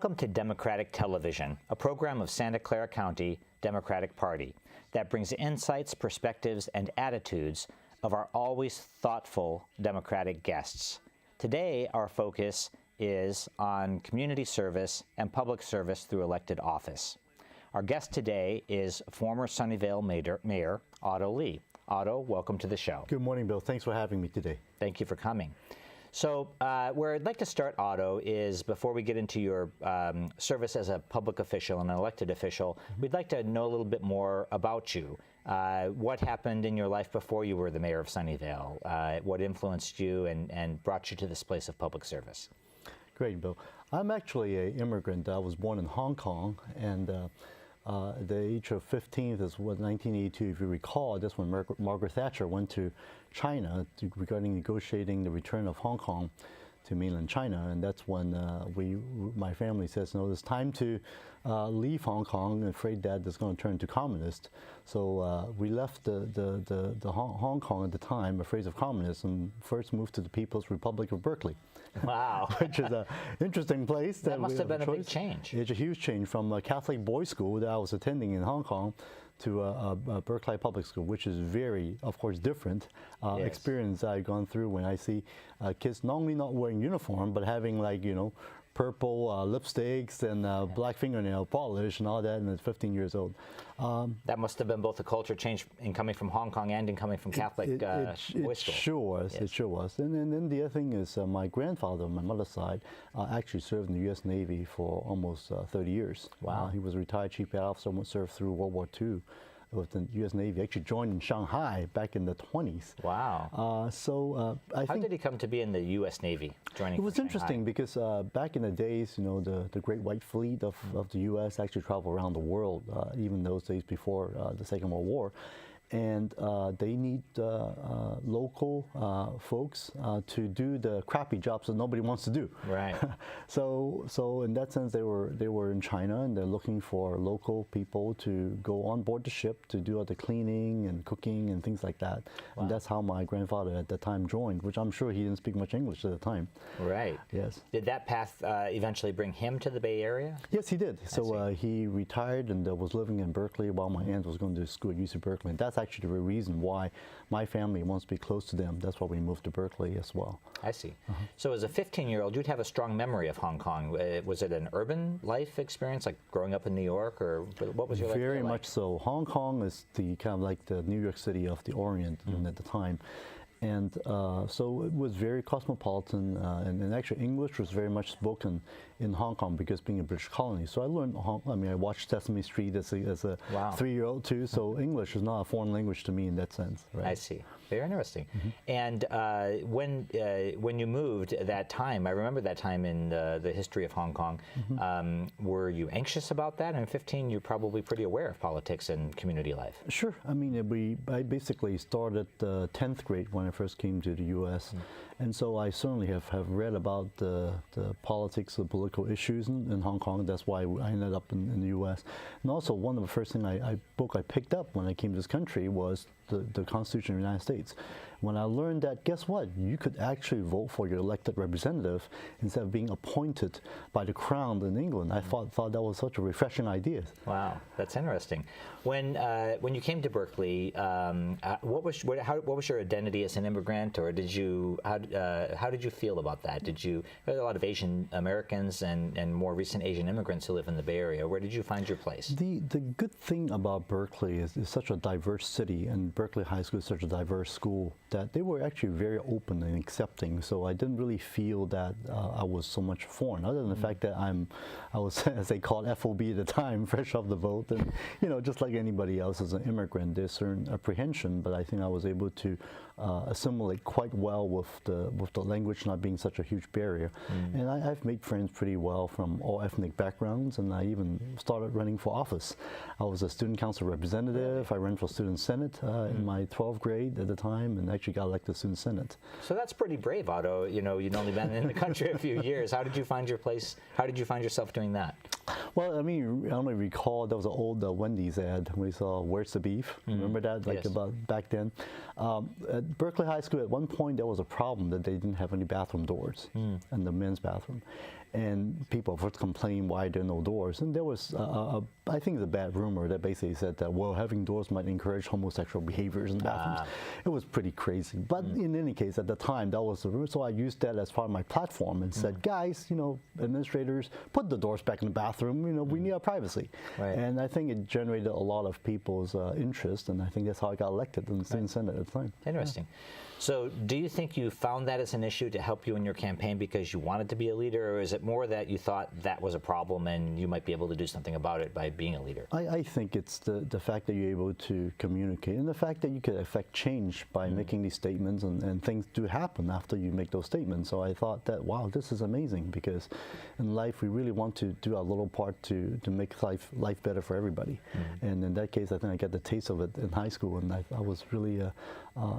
Welcome to Democratic Television, a program of Santa Clara County Democratic Party that brings insights, perspectives, and attitudes of our always thoughtful Democratic guests. Today, our focus is on community service and public service through elected office. Our guest today is former Sunnyvale Mayor Otto Lee. Otto, welcome to the show. Good morning, Bill. Thanks for having me today. Thank you for coming. So where I'd like to start, Otto, is before we get into your service as a public official and an elected official, we'd like to know a little bit more about you. What happened in your life before you were the mayor of Sunnyvale? What influenced you and brought you to this place of public service? Great, Bill. I'm actually an immigrant. I was born in Hong Kong, and the age of 15 is what 1982, if you recall. That's when Margaret Thatcher went to China regarding negotiating the return of Hong Kong to mainland China, and that's when my family says, no, it's time to leave Hong Kong, afraid that it's going to turn to communist. So we left the Hong Kong at the time, afraid of communists, and first moved to the People's Republic of Berkeley. Wow. Which is an interesting place. That must have been a big change. It's a huge change from a Catholic boys' school that I was attending in Hong Kong to a Berkeley public school, which is very, of course, different experience I've gone through when I see kids not only not wearing uniform, but having, like, you know, purple lipsticks and black fingernail polish and all that, and it's 15 years old. That must have been both a culture change in coming from Hong Kong and in coming from Catholic boys' school. It sure was. Yes. It sure was. And then the other thing is my grandfather on my mother's side actually served in the U.S. Navy for almost 30 years. Wow. He was a retired chief petty officer, served through World War II. With the U.S. Navy, actually joined in Shanghai back in the 20s. Wow. I think, how did he come to be in the U.S. Navy, joining It was interesting because back in the days, you know, the Great White Fleet of the U.S. actually traveled around the world, even those days before the Second World War. And they need local folks to do the crappy jobs that nobody wants to do. Right. So in that sense, they were in China, and they're looking for local people to go on board the ship to do all the cleaning and cooking and things like that. Wow. And that's how my grandfather at the time joined, which I'm sure he didn't speak much English at the time. Right. Yes. Did that path eventually bring him to the Bay Area? Yes, he did. So he retired and was living in Berkeley while my aunt was going to school at UC Berkeley. And that's actually the reason why my family wants to be close to them. That's why we moved to Berkeley as well. I see. So as a 15-year-old, you'd have a strong memory of Hong Kong. Was it an urban life experience, like growing up in New York, or what was your life like? Very much so. Hong Kong is the kind of like the New York City of the Orient at the time. And so it was very cosmopolitan, and actually English was very much spoken in Hong Kong because being a British colony. So I learned, I watched Sesame Street as a wow. 3-year-old too, so English is not a foreign language to me in that sense. Right? I see. Very interesting. And when you moved that time, I remember that time in the history of Hong Kong, were you anxious about that? And 15, you're probably pretty aware of politics and community life. Sure. I mean, I basically started 10th grade when I first came to the U.S. And so I certainly have read about the politics, the political issues in Hong Kong. That's why I ended up in the U.S. And also one of the first things book I picked up when I came to this country was the Constitution of the United States. When I learned that, guess what? You could actually vote for your elected representative instead of being appointed by the Crown in England. I thought that was such a refreshing idea. Wow, that's interesting. When you came to Berkeley, what was your identity as an immigrant, or how did you feel about that? There are a lot of Asian Americans and more recent Asian immigrants who live in the Bay Area. Where did you find your place? The good thing about Berkeley is it's such a diverse city, and Berkeley High School is such a diverse school that they were actually very open and accepting. So I didn't really feel that I was so much foreign, other than the fact that I was, as they called FOB at the time, fresh off the boat, and you know, just like anybody else as an immigrant, there's certain apprehension. But I think I was able to assimilate quite well with the language not being such a huge barrier. And I've made friends pretty well from all ethnic backgrounds, and I even started running for office. I was a student council representative. I ran for student senate in my 12th grade at the time, and actually got elected to student senate. So that's pretty brave, Otto. You know, you'd only been in the country a few years. How did you find your place? How did you find yourself doing that? Well, I mean, I don't know if you recall, there was an old Wendy's ad. We saw "Where's the beef?" Remember that? Like Yes. about back then. At Berkeley High School, at one point, there was a problem that they didn't have any bathroom doors in the men's bathroom, and people first complained why there are no doors. And there was, I think, it's a bad rumor that basically said that, well, having doors might encourage homosexual behaviors in bathrooms. It was pretty crazy. But in any case, at the time, that was the rumor. So I used that as part of my platform and said, guys, administrators, put the doors back in the bathroom. We need our privacy. Right. And I think it generated a lot of people's interest, and I think that's how I got elected in the student senate at the time. Interesting. So do you think you found that as an issue to help you in your campaign because you wanted to be a leader, or is it more that you thought that was a problem and you might be able to do something about it by being a leader? I think it's the fact that you're able to communicate, and the fact that you can affect change by making these statements, and things do happen after you make those statements. So I thought that, wow, this is amazing, because in life we really want to do our little part to make life better for everybody. And in that case, I think I got the taste of it in high school, and I was really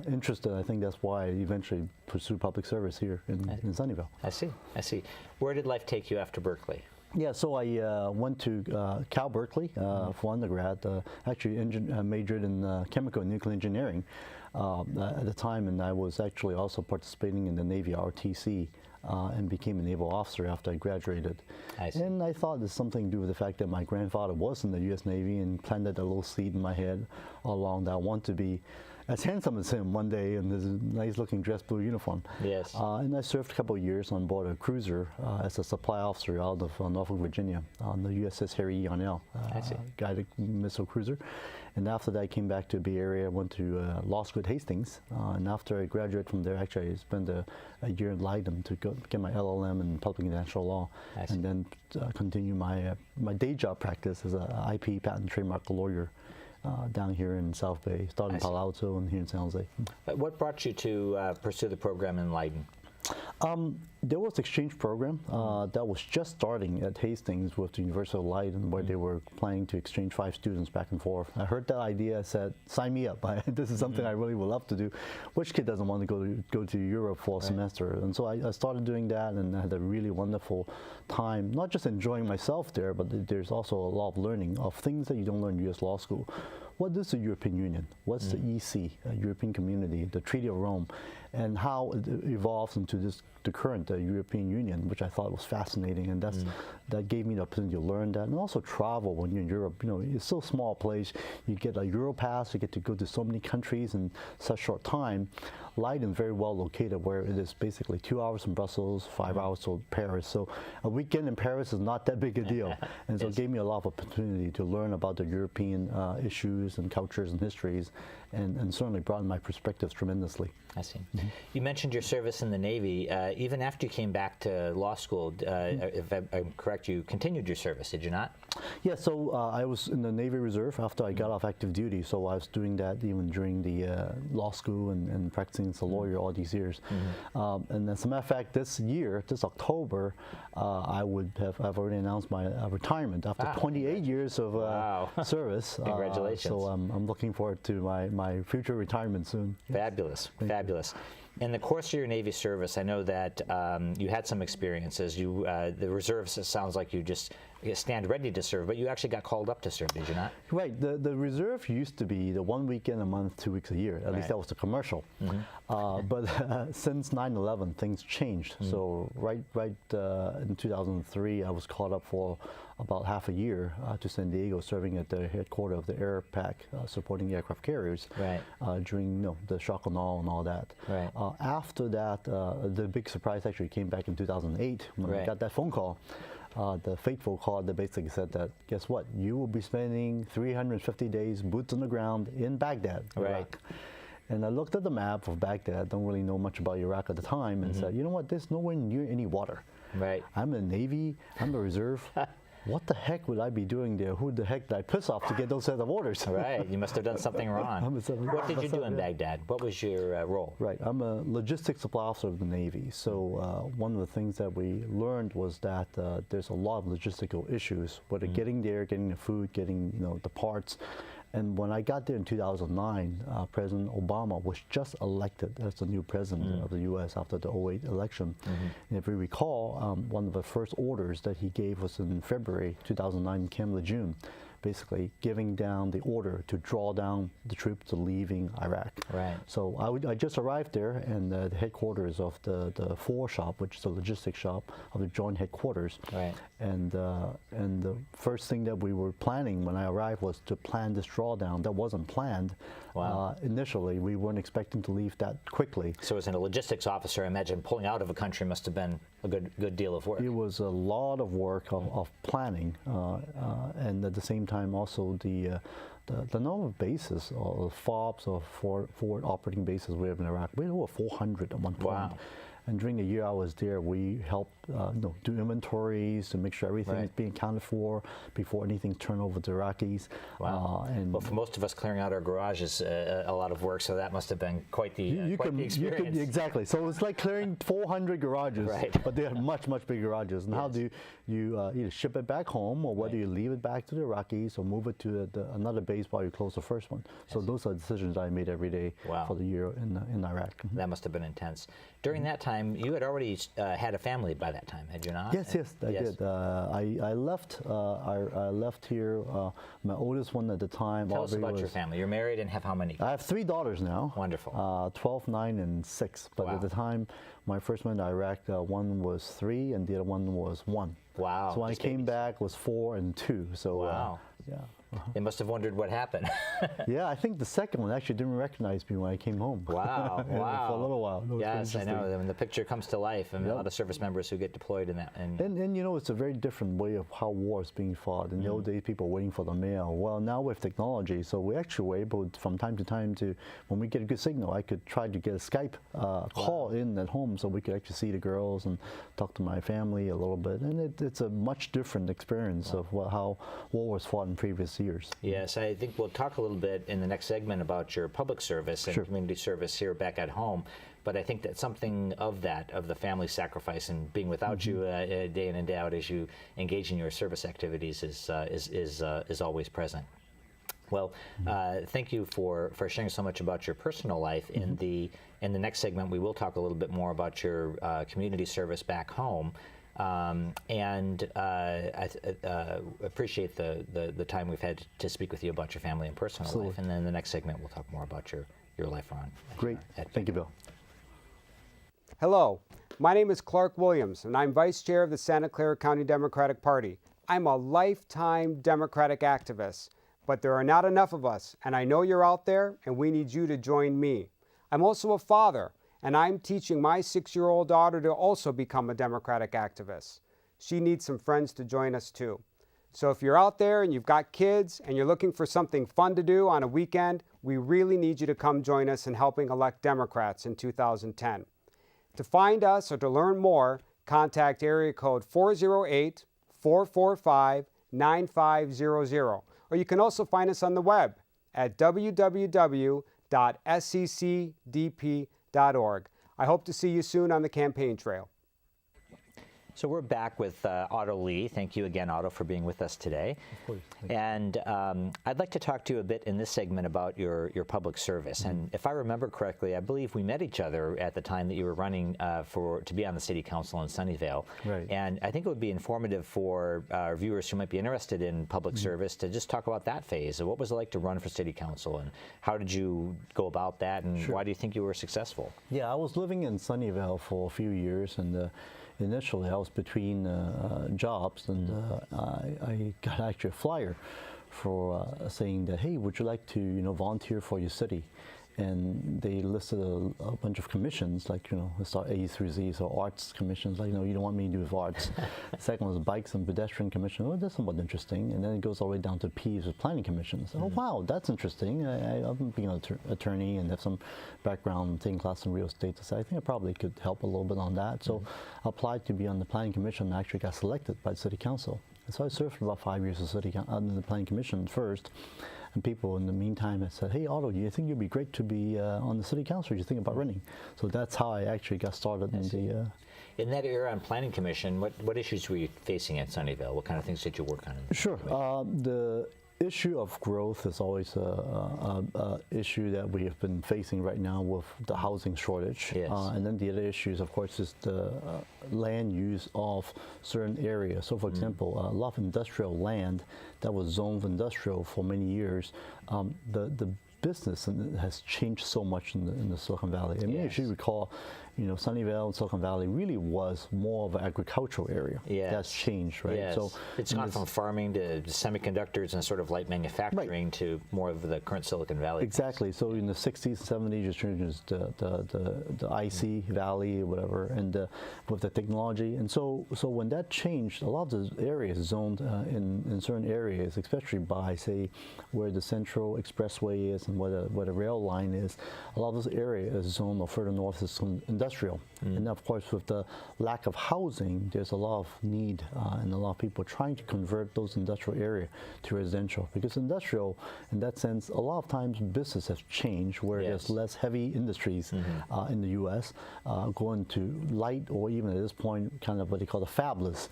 interested. I think that's why I eventually pursued public service here in Sunnyvale. I see. Where did life take you after Berkeley? Yeah, so I went to Cal Berkeley for undergrad. Actually, majored in chemical and nuclear engineering at the time, and I was actually also participating in the Navy ROTC and became a naval officer after I graduated. I see. And I thought it's something to do with the fact that my grandfather was in the U.S. Navy, and planted a little seed in my head all along that I want to be as handsome as him one day in his nice-looking dress blue uniform. Yes. And I served a couple of years on board a cruiser as a supply officer out of Norfolk, Virginia, on the USS Harry E. Yarnell, guided missile cruiser. And after that, I came back to the Bay Area, went to law school at Hastings. And after I graduated from there, actually, I spent a year in Leiden to get my LLM in public international law, and then continue my day job practice as an IP patent trademark lawyer. Down here in South Bay, started in Palo Alto and here in San Jose. What brought you to pursue the program in Leiden? There was an exchange program that was just starting at Hastings with the University of Leiden, where they were planning to exchange 5 students back and forth. I heard that idea, I said, sign me up. This is something I really would love to do. Which kid doesn't want to go to Europe for a semester? And so I started doing that, and I had a really wonderful time, not just enjoying myself there, but there's also a lot of learning of things that you don't learn in U.S. law school. What is the European Union? What's the EC, European Community, the Treaty of Rome, and how it evolves into the current European Union, which I thought was fascinating, and that gave me the opportunity to learn that, and also travel when you're in Europe. It's so small a place. You get a Europass, you get to go to so many countries in such short time. Leiden very well located, where it is basically 2 hours from Brussels, 5 hours to Paris. So a weekend in Paris is not that big a deal, and so it gave me a lot of opportunity to learn about the European issues and cultures and histories, and certainly broadened my perspectives tremendously. I see. You mentioned your service in the Navy. Even after you came back to law school, if I'm correct, you continued your service, did you not? Yeah, so I was in the Navy Reserve after I got off active duty, so I was doing that even during the law school and practicing as a lawyer all these years. And as a matter of fact, this October, I've already announced my retirement after 28 years of service. Congratulations. So I'm looking forward to my future retirement soon. Fabulous, fabulous. In the course of your Navy service, I know that you had some experiences. The reserves, it sounds like you just stand ready to serve, but you actually got called up to serve, did you not? Right. The reserve used to be the 1 weekend a month, 2 weeks a year. At least that was the commercial. But since 9/11, things changed. So right in 2003, I was called up for about half a year to San Diego, serving at the headquarters of the Air Pac, supporting aircraft carriers during the shock and awe and all that. After that, the big surprise actually came back in 2008 when I got that phone call. The fateful call that basically said that, guess what, you will be spending 350 days boots on the ground in Baghdad, Iraq. And I looked at the map of Baghdad, don't really know much about Iraq at the time, and said, you know what, there's nowhere near any water. I'm in the Navy, I'm the reserve. What the heck would I be doing there? Who the heck did I piss off to get those set of orders? You must have done something wrong. What did you do in Baghdad? What was your role? I'm a logistics supply officer of the Navy. So one of the things that we learned was that there's a lot of logistical issues, whether getting there, getting the food, getting the parts. And when I got there in 2009, President Obama was just elected as the new president of the U.S. after the '08 election. And if you recall, one of the first orders that he gave was in February 2009, came to June, basically giving down the order to draw down the troops to leaving Iraq. Right. So I just arrived there, and the headquarters of the 4 shop, which is the logistics shop of the joint headquarters. Right. And the first thing that we were planning when I arrived was to plan this drawdown. That wasn't planned. Wow. Initially, we weren't expecting to leave that quickly. So as a logistics officer, I imagine pulling out of a country must have been a good deal of work. It was a lot of work of planning, and at the same time also the number of bases or FOBs or forward operating bases we have in Iraq. We had over 400 at one point. Wow. And during the year I was there, we helped do inventories to make sure everything is being accounted for before anything's turned over to Iraqis. Wow. Well, for most of us, clearing out our garage is a lot of work, so that must have been quite the, the experience. Exactly. So it's like clearing 400 garages, but they're much bigger garages. And how do you either ship it back home, or whether you leave it back to the Iraqis or move it to another base while you close the first one. So those are decisions I made every day for the year in Iraq. That must have been intense. During that time, you had already had a family by that time, had you not? Yes, I did. I left. I left here. My oldest one at the time. Tell us about your family. You're married and have how many? I have 3 daughters now. Wonderful. 12, 9, and 6. But at the time, my first one in Iraq, one was 3, and the other one was 1. Wow. So when I came back, was 4 and 2. So wow. Yeah. They must have wondered what happened. Yeah, I think the second one actually didn't recognize me when I came home. Wow, wow. For a little while. Yes, I know. When the picture comes to life, and a lot of service members who get deployed in that. And you know, it's a very different way of how war is being fought. In the old days, people were waiting for the mail. Well, now with technology, so we actually were able, from time to time, to, when we get a good signal, I could try to get a Skype call in at home so we could actually see the girls and talk to my family a little bit. And it's a much different experience of how war was fought in previous years. Yes, I think we'll talk a little bit in the next segment about your public service and community service here back at home. But I think that something of the family sacrifice and being without you day in and day out as you engage in your service activities is always present. Well, thank you for sharing so much about your personal life. In the next segment, we will talk a little bit more about your community service back home. And I appreciate the time we've had to speak with you about your family and personal life. And then in the next segment, we'll talk more about your life on. Great. Thank you, Bill. Hello, my name is Clark Williams, and I'm Vice Chair of the Santa Clara County Democratic Party. I'm a lifetime Democratic activist, but there are not enough of us, and I know you're out there, and we need you to join me. I'm also a father, and I'm teaching my 6-year-old daughter to also become a Democratic activist. She needs some friends to join us too. So if you're out there and you've got kids and you're looking for something fun to do on a weekend, we really need you to come join us in helping elect Democrats in 2010. To find us or to learn more, contact area code 408-445-9500. Or you can also find us on the web at www.sccdp.org. I hope to see you soon on the campaign trail. So we're back with Otto Lee. Thank you again, Otto, for being with us today. Of course. And I'd like to talk to you a bit in this segment about your public service. And if I remember correctly, I believe we met each other at the time that you were running to be on the City Council in Sunnyvale. Right. And I think it would be informative for our viewers who might be interested in public service to just talk about that phase. What was it like to run for City Council, and how did you go about that, and why do you think you were successful? Yeah, I was living in Sunnyvale for a few years, and initially I was between jobs, and I got actually a flyer for saying that, hey, would you like to volunteer for your city? And they listed a bunch of commissions, like, let's start A through Z, so arts commissions, like, you don't want me to do with arts. Second was bikes and pedestrian commission. Oh, that's somewhat interesting. And then it goes all the way down to P's with planning commissions. Oh, wow, that's interesting. I've been an attorney and have some background taking class in real estate. So I think I probably could help a little bit on that. So I applied to be on the planning commission and actually got selected by the City Council. And so I served for about 5 years in the planning commission first. And people in the meantime had said, hey, Otto, do you think you'd be great to be on the City Council? Do you think about running? So that's how I actually got started in the... In that era on Planning Commission, what issues were you facing at Sunnyvale? What kind of things did you work on? Sure. issue of growth is always a issue that we have been facing right now with the housing shortage. Yes. And then the other issues, of course, is the land use of certain areas. So, for example, a lot of industrial land that was zoned for industrial for many years, the business has changed so much in the Silicon Valley. I mean, if you recall, Sunnyvale and Silicon Valley really was more of an agricultural area. Yes. That's changed, right? Yes. So it's gone from farming to semiconductors and sort of light manufacturing to more of the current Silicon Valley. Exactly. So in the 60s, 70s, it changed the IC Valley, whatever, and with the technology. And so when that changed, a lot of the areas zoned in certain areas, especially by, say, where the Central Expressway is and where the rail line is, a lot of those areas zoned or further north is industrial. And of course, with the lack of housing, there's a lot of need and a lot of people trying to convert those industrial areas to residential. Because industrial, in that sense, a lot of times business has changed where there's less heavy industries in the U.S. Going to light or even at this point, kind of what they call the fabless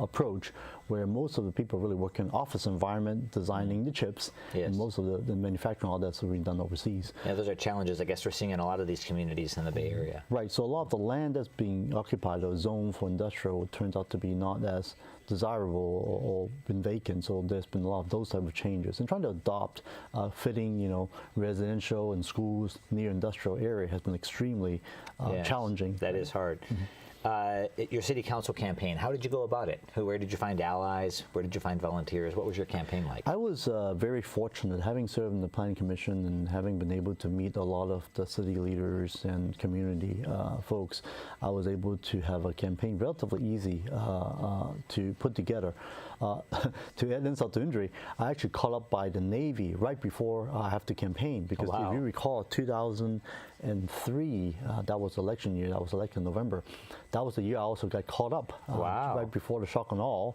approach, where most of the people really work in office environment, designing the chips, and most of the manufacturing, all that's really done overseas. Yeah, those are challenges I guess we're seeing in a lot of these communities in the Bay Area. Right, so a lot of the land that's being occupied or zoned for industrial turns out to be not as desirable or been vacant, so there's been a lot of those type of changes. And trying to adopt fitting, residential and schools near industrial area has been extremely challenging. That is hard. Your city council campaign, how did you go about it? Where did you find allies? Where did you find volunteers? What was your campaign like? I was very fortunate, having served in the Planning Commission and having been able to meet a lot of the city leaders and community folks. I was able to have a campaign relatively easy to put together. To add insult to injury, I actually called up by the Navy right before I have to campaign, because if you recall, 2003, that was election year. I was elected in November. That was the year I also got caught up right before the shock and awe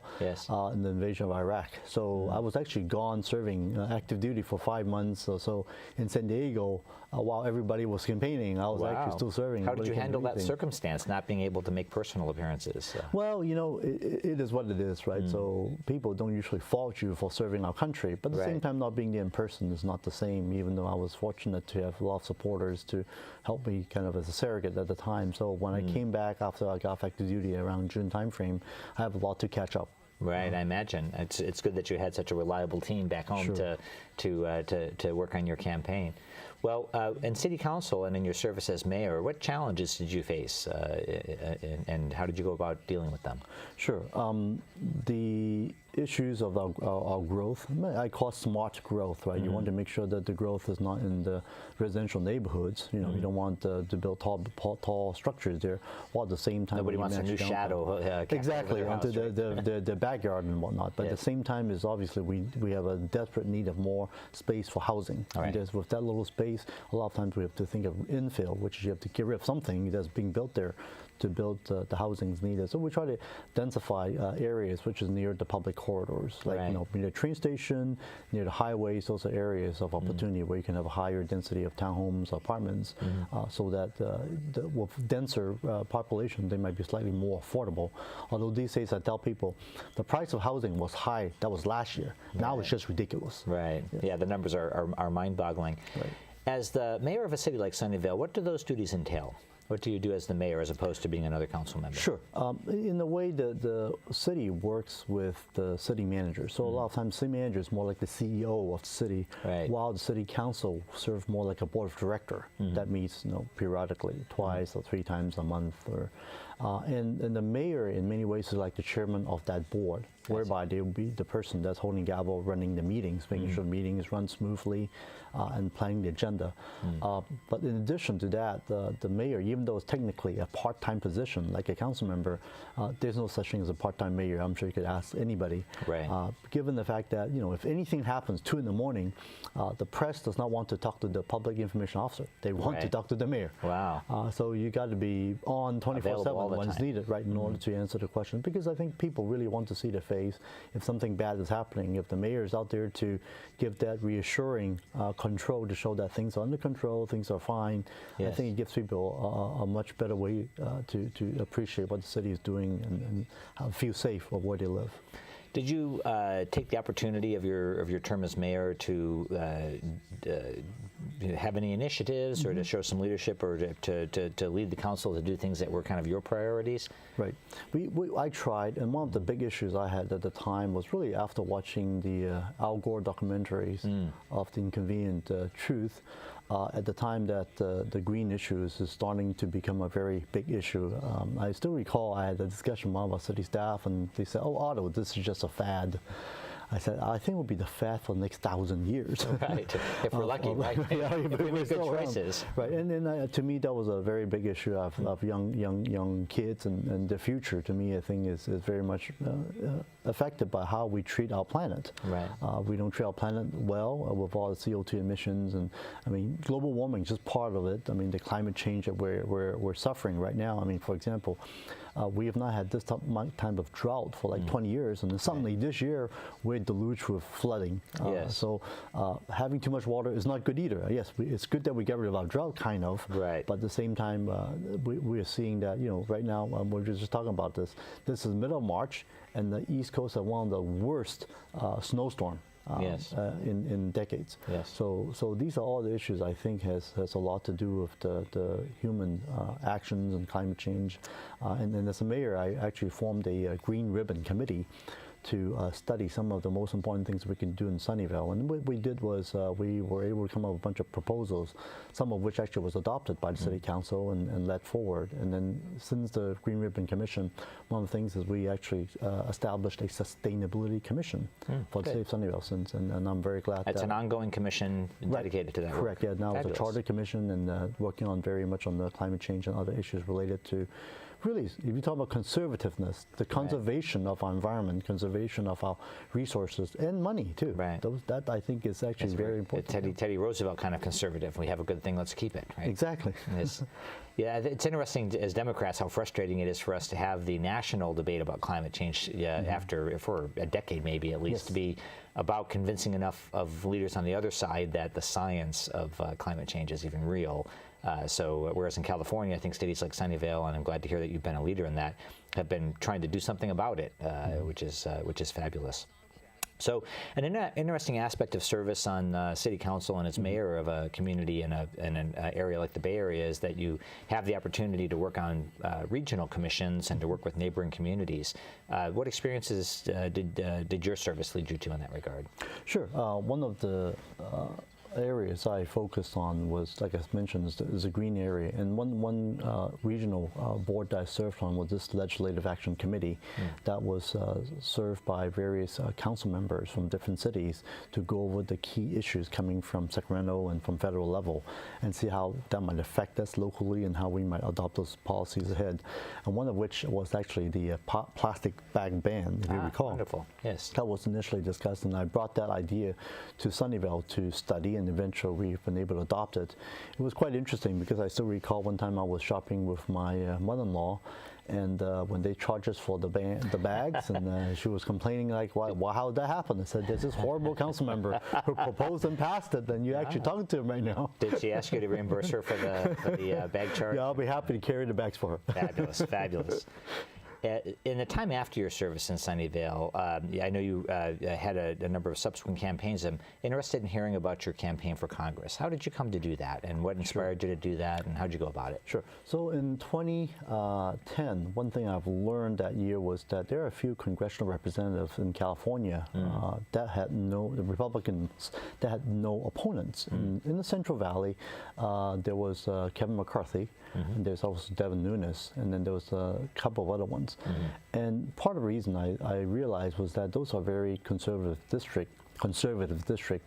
in the invasion of Iraq. So I was actually gone serving active duty for 5 months or so in San Diego while everybody was campaigning. I was actually still serving. How did you handle that circumstance, not being able to make personal appearances? Well, it is what it is, right? So people don't usually fault you for serving our country, but at the same time, not being there in person is not the same, even though I was fortunate to have a lot of supporters to help me kind of as a surrogate at the time. So when I came back after I got off active duty around June timeframe, I have a lot to catch up. Right, I imagine. It's good that you had such a reliable team back home to work on your campaign. Well, in City Council and in your service as mayor, what challenges did you face and how did you go about dealing with them? Sure. The issues of our growth, I call smart growth, right? You want to make sure that the growth is not in the residential neighborhoods. You don't want to build tall structures there, while at the same time nobody wants a new shadow. Exactly, onto the backyard and whatnot. But at the same time, is obviously we have a desperate need of more space for housing. Because with that little space, a lot of times we have to think of infill, which is you have to get rid of something that's being built there to build the housing is needed. So we try to densify areas which is near the public corridors, like near the train station, near the highways. Those are areas of opportunity where you can have a higher density of townhomes, apartments, so that with denser population, they might be slightly more affordable. Although these days I tell people, the price of housing was high. That was last year. Now it's just ridiculous. Right. Yeah, the numbers are mind-boggling. Right. As the mayor of a city like Sunnyvale, what do those duties entail? What do you do as the mayor as opposed to being another council member? Sure. In a way, the city works with the city manager. So a lot of times, city manager is more like the CEO of the city, while the city council serves more like a board of director that meets periodically, twice or 3 times a month. And the mayor, in many ways, is like the chairman of that board, whereby they will be the person that's holding gavel, running the meetings, making sure meetings run smoothly, and planning the agenda. But in addition to that, the mayor, even though it's technically a part-time position, like a council member, there's no such thing as a part-time mayor. I'm sure you could ask anybody. Given the fact that, if anything happens 2 in the morning, the press does not want to talk to the public information officer. They want to talk to the mayor. So you got to be on 24/7 when it's needed, right, in order to answer the question. Because I think people really want to see the face if something bad is happening. If the mayor is out there to give that reassuring control to show that things are under control, things are fine, I think it gives people a much better way to appreciate what the city is doing and feel safe of where they live. Did you take the opportunity of your term as mayor to have any initiatives or to show some leadership or to lead the council to do things that were kind of your priorities? Right. I tried, and one of the big issues I had at the time was really after watching the Al Gore documentaries of The Inconvenient Truth. At the time that the green issues is starting to become a very big issue. I still recall I had a discussion with one of our city staff, and they said, "Oh, Otto, this is just a fad." I said, I think it will be the fad for the next 1,000 years. Right, if we're lucky, right? Yeah, if we make good choices. Right, and then to me, that was a very big issue of young kids and the future. To me, I think is very much affected by how we treat our planet. Right. We don't treat our planet well with all the CO2 emissions, and I mean, global warming is just part of it. I mean, the climate change that we're suffering right now. I mean, for example, we have not had this type of drought for like 20 years, and then suddenly this year we're deluged with flooding. Yes. So having too much water is not good either. Yes, it's good that we get rid of our drought, kind of. Right. But at the same time, we are seeing that, you know, right now we're just talking about this. This is middle of March, and the East Coast had one of the worst snowstorm. Yes. In decades. Yes. So these are all the issues I think has a lot to do with the human actions and climate change. And as a mayor, I actually formed a green ribbon committee to study some of the most important things we can do in Sunnyvale. And what we did was we were able to come up with a bunch of proposals, some of which actually was adopted by the City Council and led forward. And then since the Green Ribbon Commission, one of the things is we actually established a sustainability commission for the City of Sunnyvale since, and I'm very glad It's that an ongoing commission dedicated to that work. Correct, yeah, now it's a Fabulous. charter commission and working on very much on the climate change and other issues related to, really, if you talk about conservativeness, the conservation of our environment, conservation of our resources, and money too. Right. That I think is actually very important. Teddy Roosevelt kind of conservative. We have a good thing, let's keep it. Right? Exactly. Yeah, it's interesting as Democrats how frustrating it is for us to have the national debate about climate change after, for a decade maybe at least, to be about convincing enough of leaders on the other side that the science of climate change is even real. So whereas in California, I think cities like Sunnyvale, and I'm glad to hear that you've been a leader in that, have been trying to do something about it, which is fabulous. So an interesting aspect of service on City Council and as mayor of a community in an area like the Bay Area is that you have the opportunity to work on regional commissions and to work with neighboring communities. What experiences did your service lead you to in that regard? Sure. One of the areas I focused on was, like I mentioned, is a green area, and one regional board that I served on was this Legislative Action Committee that was served by various council members from different cities to go over the key issues coming from Sacramento and from federal level and see how that might affect us locally and how we might adopt those policies ahead. And one of which was actually the plastic bag ban, if you recall. Wonderful, yes. That was initially discussed, and I brought that idea to Sunnyvale to study, and eventually we've been able to adopt it. It was quite interesting because I still recall one time I was shopping with my mother-in-law, and when they charged us for the bags, and she was complaining like, "Why? How did that happen?" I said, "There's this horrible council member who proposed and passed it, and you're actually talking to him right now." Did she ask you to reimburse her for the bag charge? Yeah, I'll be happy to carry the bags for her. Fabulous, fabulous. In the time after your service in Sunnyvale, I know you had a number of subsequent campaigns. I'm interested in hearing about your campaign for Congress. How did you come to do that, and what inspired you to do that, and how did you go about it? Sure. So in 2010, one thing I've learned that year was that there are a few congressional representatives in California that had the Republicans that had no opponents. In the Central Valley, there was Kevin McCarthy, and there's also Devin Nunes, and then there was a couple of other ones. And part of the reason I realized was that those are very conservative district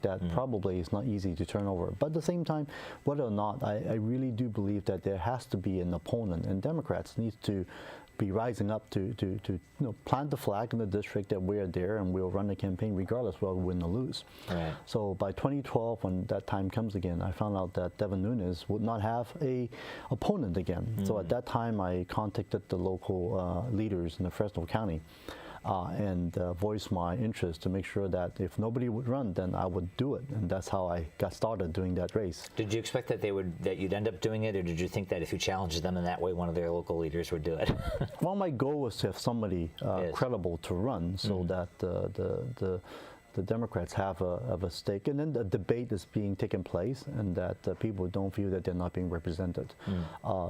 that probably is not easy to turn over. But at the same time, whether or not, I really do believe that there has to be an opponent, and Democrats need to be rising up to plant the flag in the district that we're there, and we'll run the campaign regardless whether we win or lose. Right. So by 2012, when that time comes again, I found out that Devin Nunes would not have a opponent again. So at that time, I contacted the local leaders in the Fresno County. and voice my interest to make sure that if nobody would run, then I would do it, and that's how I got started doing that race. Did you expect that you'd end up doing it, or did you think that if you challenged them in that way, one of their local leaders would do it? Well, my goal was to have somebody credible to run, so that the Democrats have a stake, and then the debate is being taken place, and that people don't feel that they're not being represented.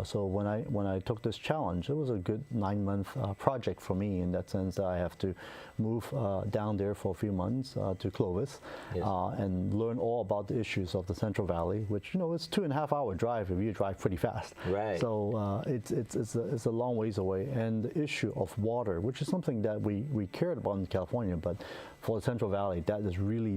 So when I took this challenge, it was a good 9-month project for me, in that sense that I have to move down there for a few months to Clovis, and learn all about the issues of the Central Valley, which, you know, it's 2.5-hour drive if you drive pretty fast. Right. So it's a long ways away, and the issue of water, which is something that we cared about in California, but for the Central Valley, that is really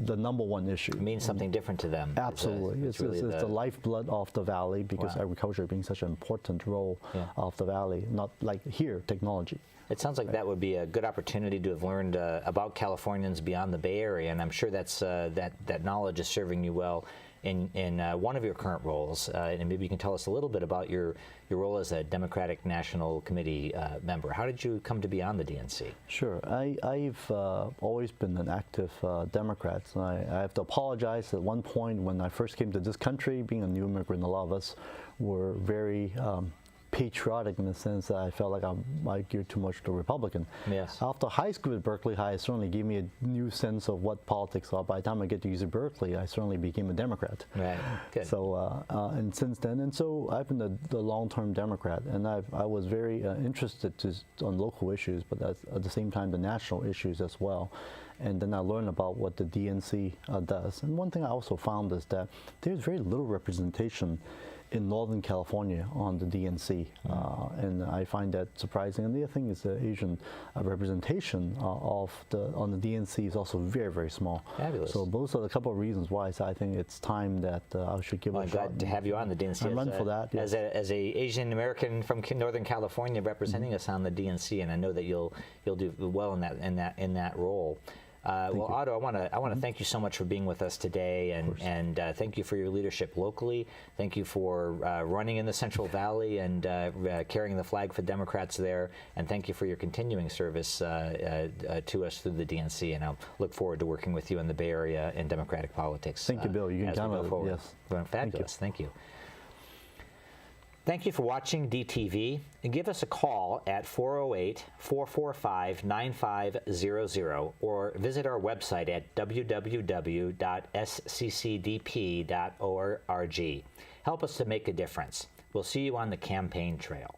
the #1 issue. It means something different to them. Absolutely. It's the lifeblood of the valley, because agriculture being such an important role of the valley, not like here, technology. It sounds like that would be a good opportunity to have learned about Californians beyond the Bay Area, and I'm sure that's that knowledge is serving you well in one of your current roles. And maybe you can tell us a little bit about your role as a Democratic National Committee member. How did you come to be on the DNC? Sure. I've always been an active Democrat. And I have to apologize. At one point when I first came to this country, being a new immigrant, a lot of us were very patriotic in the sense that I felt like I might gear too much to Republican. Yes. After high school at Berkeley High, it certainly gave me a new sense of what politics are. By the time I get to UC Berkeley, I certainly became a Democrat. Right. Good. So and since then, and so I've been the long-term Democrat, and I was very interested on local issues, but at the same time the national issues as well. And then I learned about what the DNC does. And one thing I also found is that there's very little representation in Northern California on the DNC, and I find that surprising. And the other thing is the Asian representation on the DNC is also very, very small. Fabulous. So those are a couple of reasons why I think it's time that I should give it a shot. I'm glad to have you on the DNC. I'm running for that. Yes. As a Asian American from Northern California representing us on the DNC, and I know that you'll do well in that role. Well, Otto, I want to thank you so much for being with us today, and thank you for your leadership locally. Thank you for running in the Central Valley and carrying the flag for Democrats there, and thank you for your continuing service to us through the DNC. And I'll look forward to working with you in the Bay Area in Democratic politics. Thank you, Bill. You can count on it. Yes. Fabulous. Thank you. Thank you for watching DTV, and give us a call at 408-445-9500 or visit our website at www.sccdp.org. Help us to make a difference. We'll see you on the campaign trail.